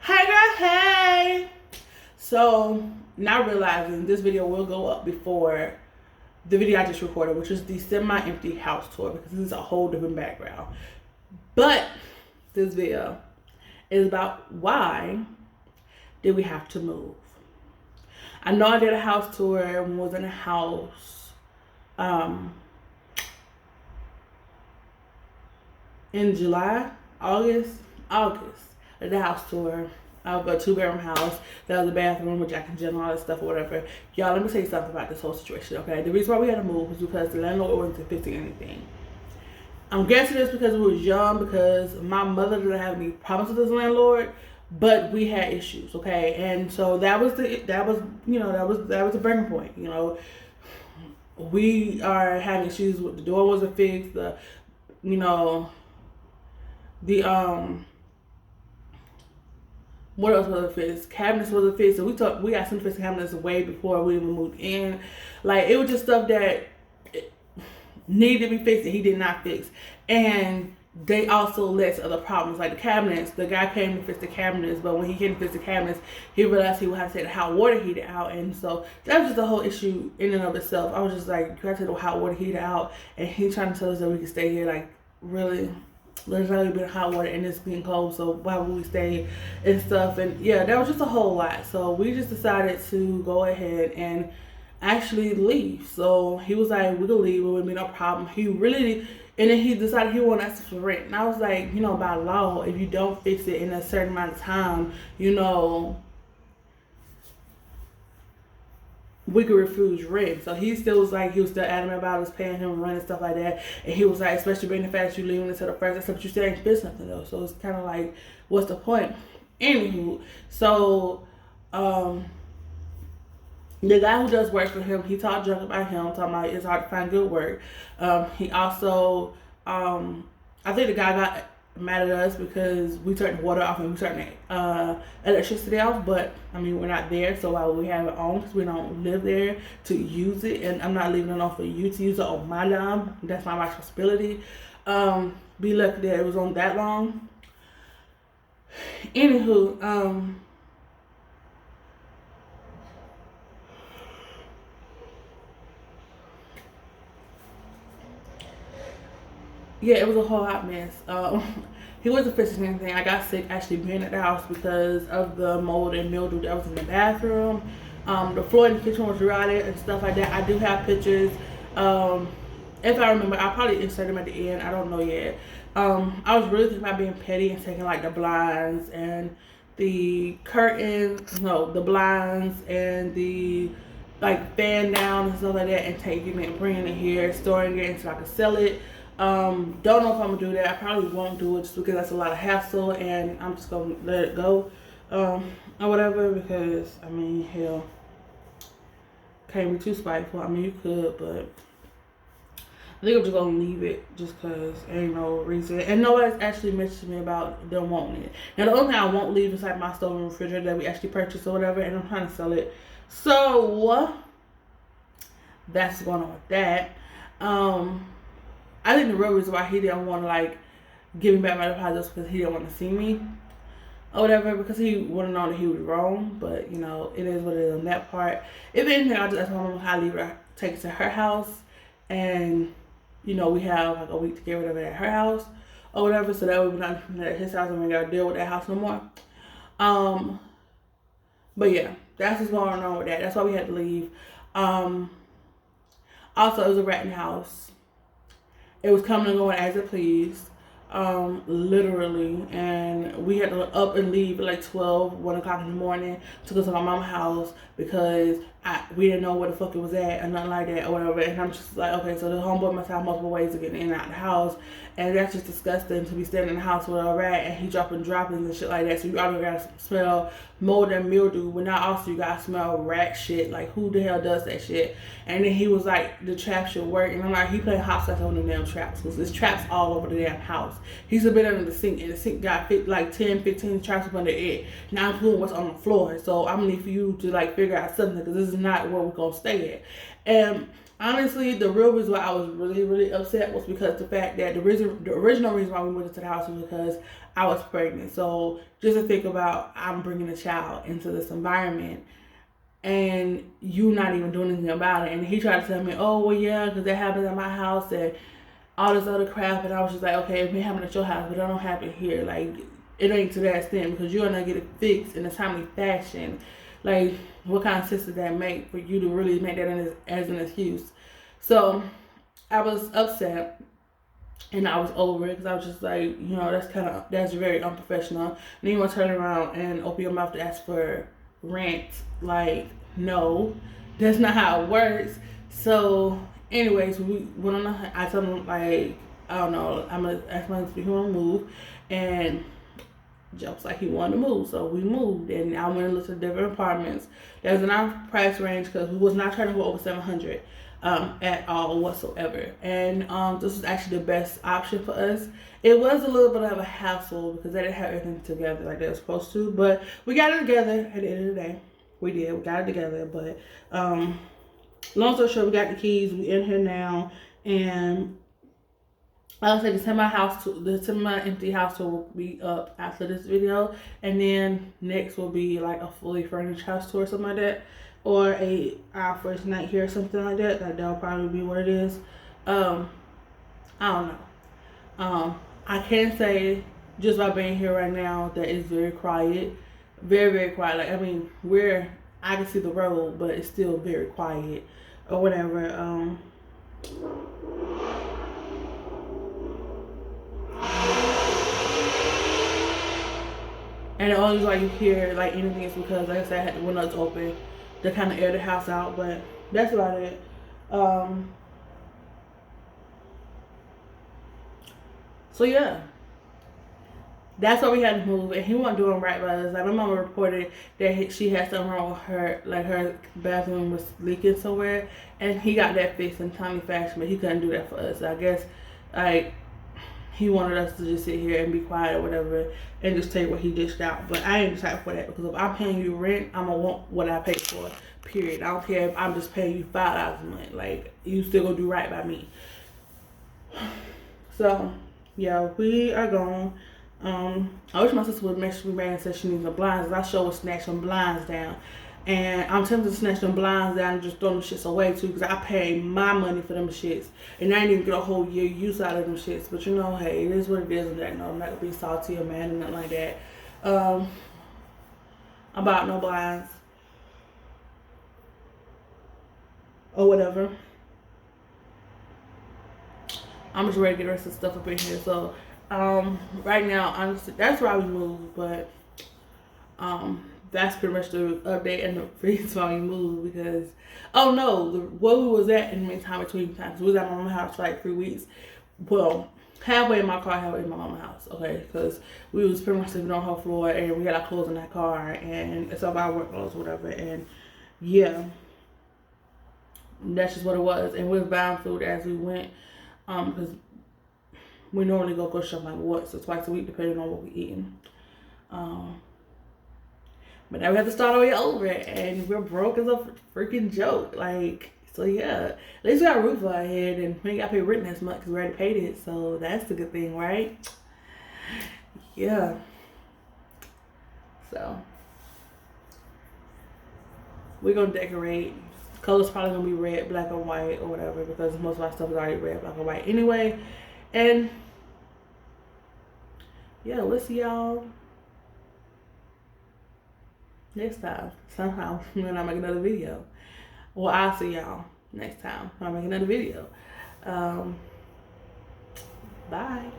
Hey girl, hey! So, not realizing this video will go up before the video I just recorded, which is the semi-empty house tour, because this is a whole different background. But this video is about why did we have to move. I know I did a house tour and was in a house in July, August. I did a house tour of a 2-bedroom house. That was a bathroom with jack and jill and all that stuff or whatever. Y'all, let me tell you something about this whole situation, okay? The reason why we had to move was because the landlord wasn't fixing anything. I'm guessing it's because we was young, because my mother didn't have any problems with this landlord, but we had issues, okay? And so that was a breaking point, you know. We are having issues with the door wasn't fixed, what else wasn't fixed? Cabinets wasn't fixed. So we got some fixed cabinets way before we even moved in. Like, it was just stuff that needed to be fixed and he did not fix. And they also led to other problems. Like the cabinets, the guy came to fix the cabinets, but when he came to fix the cabinets, he realized he would have to take the hot water heater out. And so that was just a whole issue in and of itself. I was just like, you have to take the hot water heater out, and he trying to tell us that we could stay here. Like, really? There's already been hot water and it's getting cold, so why would we stay and stuff? And yeah, that was just a whole lot. So we just decided to go ahead and actually leave. So he was like, we could leave, it wouldn't be no problem. And then he decided he wanted us for rent. And I was like, by law, if you don't fix it in a certain amount of time, we could refuse rent. So he still was like, he was still adamant about us paying him rent and stuff like that. And he was like, especially being the fact that you leaving until the first, except you still ain't fixed nothing though. So it's kind of like, what's the point? Anywho, so the guy who does work for him, he talked junk about him, talking about it's hard to find good work. He also, I think the guy got mad at us because we turned the water off and we turned the electricity off, but I mean, we're not there, so why would we have it on? Because we don't live there to use it, and I'm not leaving it on for you to use it on my dime. That's my responsibility. Be lucky that it was on that long. Anywho, yeah, it was a whole hot mess. He wasn't fixing anything. I got sick actually being at the house because of the mold and mildew that was in the bathroom. The floor in the kitchen was rotted and stuff like that. I do have pictures. If I remember, I'll probably insert them at the end. I don't know yet. I was really thinking about being petty and taking like the blinds and the curtains, the blinds and the like fan down and stuff like that, and taking it and bringing it here, storing it until I can sell it. Don't know if I'm gonna do that. I probably won't do it just because that's a lot of hassle, and I'm just gonna let it go, or whatever, because I mean, hell, can't be too spiteful. I mean, you could, but I think I'm just gonna leave it just because ain't no reason. And nobody's actually messaged me about them wanting it. Now, the only thing I won't leave is like my stove and refrigerator that we actually purchased or whatever, and I'm trying to sell it. So that's what's going on with that. I think the real reason why he didn't want to like give me back my deposit was because he didn't want to see me or whatever, because he would have known that he was wrong. But it is what it is on that part. If anything, I'll just ask my mom how I leave her, take it to her house, and we have like a week to get rid of it at her house or whatever, so that way we're not at his house and we gotta deal with that house no more. But yeah, that's what's going on with that. That's why we had to leave. Also, it was a rat in the house. It was coming and going as it pleased, literally, and we had to up and leave at like 1 o'clock in the morning to go to my mama's house because we didn't know where the fuck it was at or nothing like that or whatever. And I'm just like, okay, so the homeboy must have multiple ways of getting in and out of the house, and that's just disgusting to be standing in the house with a rat and he dropping droppings and shit like that. So you already gotta smell mold and mildew, but now also you gotta smell rat shit. Like, who the hell does that shit? And then he was like, the trap should work, and I'm like, he playing hopscotch on the damn traps because there's traps all over the damn house. He's been under the sink, and the sink got like 10, 15 traps up under it. Now I'm doing what's on the floor, so I'm gonna need for you to like figure out something, because this is not where we're gonna stay at. And honestly, the real reason why I was really, really upset was because the fact that the original reason why we moved into the house was because I was pregnant. So just to think about, I'm bringing a child into this environment and you not even doing anything about it. And he tried to tell me, oh, well, yeah, because that happened at my house and all this other crap. And I was just like, okay, it may happen at your house, but it don't happen here. Like, it ain't to that extent because you're not get it fixed in a timely fashion. Like, what kind of sense does that make for you to really make that as an excuse? So I was upset and I was over it because I was just like, you know, that's very unprofessional. And then you want to turn around and open your mouth to ask for rent. Like, no, that's not how it works. So, anyways, we went on. I told him like, I don't know, I'm gonna ask my husband if he want to move, and Joe was like he wanted to move, so we moved, and I went and looked at different apartments. That was in our price range because we was not trying to go over 700 at all whatsoever. And this was actually the best option for us. It was a little bit of a hassle because they didn't have everything together like they were supposed to, but we got it together at the end of the day. We did. We got it together, but long story short, we got the keys. We in here now, and I'll say the semi empty house tour will be up after this video, and then next will be like a fully furnished house tour or something like that, or our first night here or something like that. That'll probably be what it is. I don't know. I can say just by being here right now that it's very quiet, very very quiet. Like, I mean, I can see the road, but it's still very quiet or whatever. And the only reason why you hear like anything is because, like I said, I had the windows open to kind of air the house out. But that's about it. So yeah, that's why we had to move, and he wasn't doing right by us. Like, my mama reported that she had something wrong with her, like her bathroom was leaking somewhere, and he got that fixed in timely fashion, but he couldn't do that for us. So I guess like he wanted us to just sit here and be quiet or whatever and just take what he dished out. But I ain't the type for that, because if I'm paying you rent, I'm gonna want what I paid for, period. I don't care if I'm just paying you $5 a month. Like, you still gonna do right by me. So yeah, we are gone. I wish my sister would message me back and said she needs some blinds. I sure would snatch some blinds down. And I'm tempted to snatch them blinds down and just throw them shits away too, because I pay my money for them shits. And I didn't even get a whole year use out of them shits. But you know, hey, it is what it is. And that, no, I'm not going to be salty or mad or nothing like that. About no blinds. Or whatever. I'm just ready to get the rest of the stuff up in here. So, right now, honestly, that's why we moved. But, that's pretty much the update and the reason why we moved, because, oh no, where we was at in the meantime between times, we was at my mama's house for like 3 weeks. Well, halfway in my car, halfway in my mama's house, okay, because we was pretty much sleeping on her floor, and we had our clothes in that car, and it's all our work clothes, whatever, and yeah, that's just what it was. And we was buying food as we went, because we normally go shopping like once or twice a week, depending on what we eating. But now we have to start all the way over, and we're broke as a freaking joke. Like, so yeah, at least we got a roof over our head, and we ain't got to pay rent as much because we already paid it. So that's the good thing, right? Yeah. So we're gonna decorate. Color's probably gonna be red, black, and white, or whatever, because most of our stuff is already red, black, and white anyway. And yeah, we'll see y'all next time. Somehow when I make another video. Well, I'll see y'all next time when I make another video. Bye.